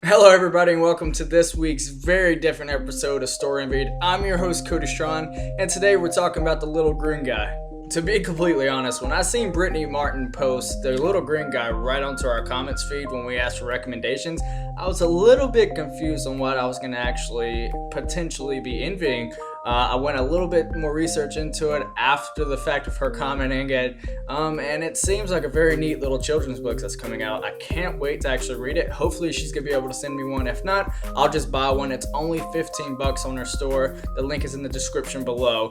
Hello everybody and welcome to this week's very different episode of Storenvied. I'm your host Cody Strawn, and today we're talking about the little green guy. To be completely honest, when I seen Brittany Martin post the little green guy right onto our comments feed when we asked for recommendations, I was a little bit confused on what I was going to actually potentially be envying. I went a little bit more research into it after the fact of her commenting it, and it seems like a very neat little children's book that's coming out. I can't wait to actually read it. Hopefully she's going to be able to send me one. If not, I'll just buy one. It's only $15 on her store. The link is in the description below.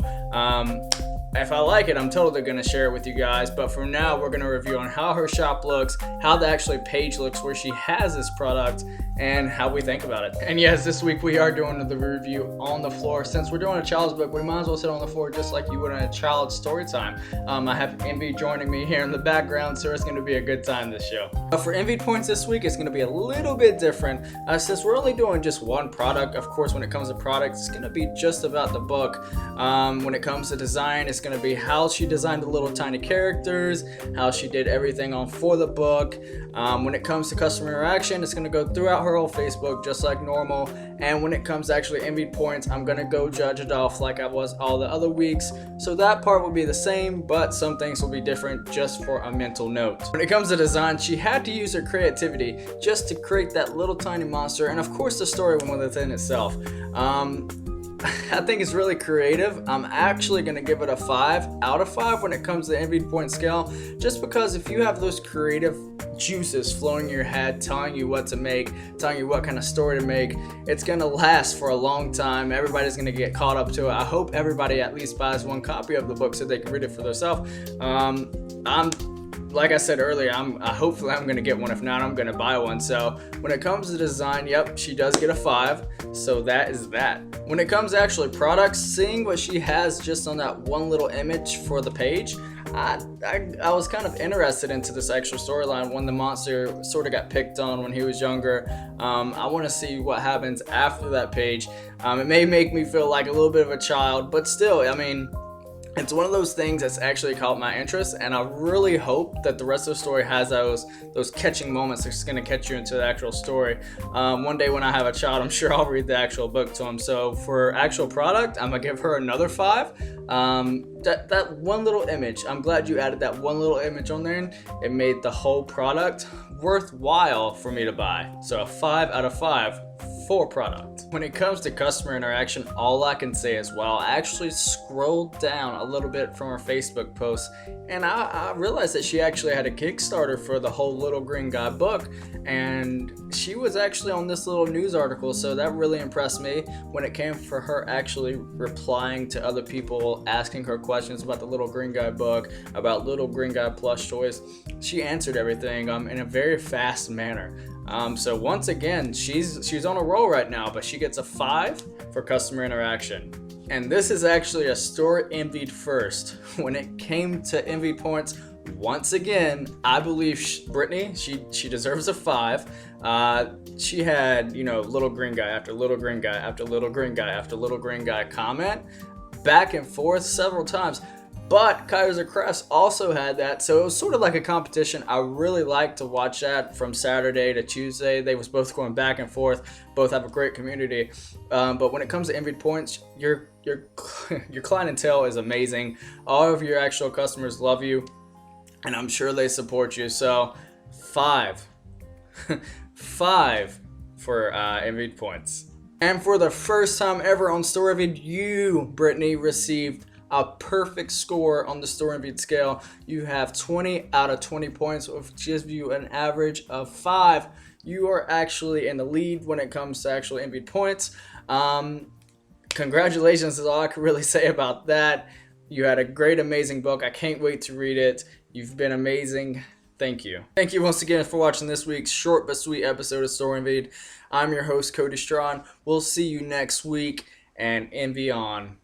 If I like it, I'm totally going to share it with you guys. But for now, we're going to review on how her shop looks, how the actual page looks where she has this product, and how we think about it. And yes, this week we are doing the review on the floor. Since we're doing a child's book, we might as well sit on the floor just like you would in a child's story time. I have Envy joining me here in the background, so it's going to be a good time this show. For Envy Points this week, it's going to be a little bit different. Since we're only doing just one product, of course, when it comes to products, it's going to be just about the book. When it comes to design, it's going to be how she designed the little tiny characters, how she did everything on for the book. When it comes to customer interaction, it's going to go throughout her whole Facebook just like normal. And when it comes to actually Envy Points, I'm going to go judge it off like I was all the other weeks. So that part will be the same, but some things will be different just for a mental note. When it comes to design, she had to use her creativity just to create that little tiny monster, and of course the story within itself. I think it's really creative. I'm actually going to give it a 5 out of 5 when it comes to the Envy Point scale, just because if you have those creative juices flowing in your head, telling you what to make, telling you what kind of story to make, it's going to last for a long time. Everybody's going to get caught up to it. I hope everybody at least buys one copy of the book so they can read it for themselves. Like I said earlier, hopefully I'm going to get one. If not, I'm going to buy one. So when it comes to design, yep, she does get a 5. So that is that. When it comes to actually products, seeing what she has just on that one little image for the page, I was kind of interested into this extra storyline when the monster sort of got picked on when he was younger. I want to see what happens after that page. It may make me feel like a little bit of a child, but still, I mean, it's one of those things that's actually caught my interest, and I really hope that the rest of the story has those catching moments that's going to catch you into the actual story. One day when I have a child, I'm sure I'll read the actual book to him. So for actual product, I'm going to give her another 5. That one little image, I'm glad you added that one little image on there. It made the whole product worthwhile for me to buy. So a 5 out of 5 for product. When it comes to customer interaction, all I can say is, well, I actually scrolled down a little bit from her Facebook post, and I realized that she actually had a Kickstarter for the whole Little Green Guy book, and she was actually on this little news article, so that really impressed me when it came for her actually replying to other people asking her questions about the Little Green Guy book, about Little Green Guy plush toys. She answered everything in a very fast manner. So once again, she's on a roll right now, but she gets a 5 for customer interaction. And this is actually a store envied first. When it came to Envy Points, once again, I believe Brittany, she deserves a 5. She had, little green guy after little green guy after little green guy after little green guy comment back and forth several times. But Kaiser Crest also had that, so it was sort of like a competition. I really like to watch that from Saturday to Tuesday. They was both going back and forth. Both have a great community. But when it comes to Envied Points, your clientele is amazing. All of your actual customers love you, and I'm sure they support you. So 5 for Envied Points. And for the first time ever on Storenvied, you, Brittany, received a perfect score on the Storenvied scale. You have 20 out of 20 points, which gives you an average of 5. You are actually in the lead when it comes to actual Envied Points. Congratulations is all I can really say about that. You had a great, amazing book. I can't wait to read it. You've been amazing. Thank you. Thank you once again for watching this week's short but sweet episode of Storenvied. I'm your host, Cody Strawn. We'll see you next week, and envy on.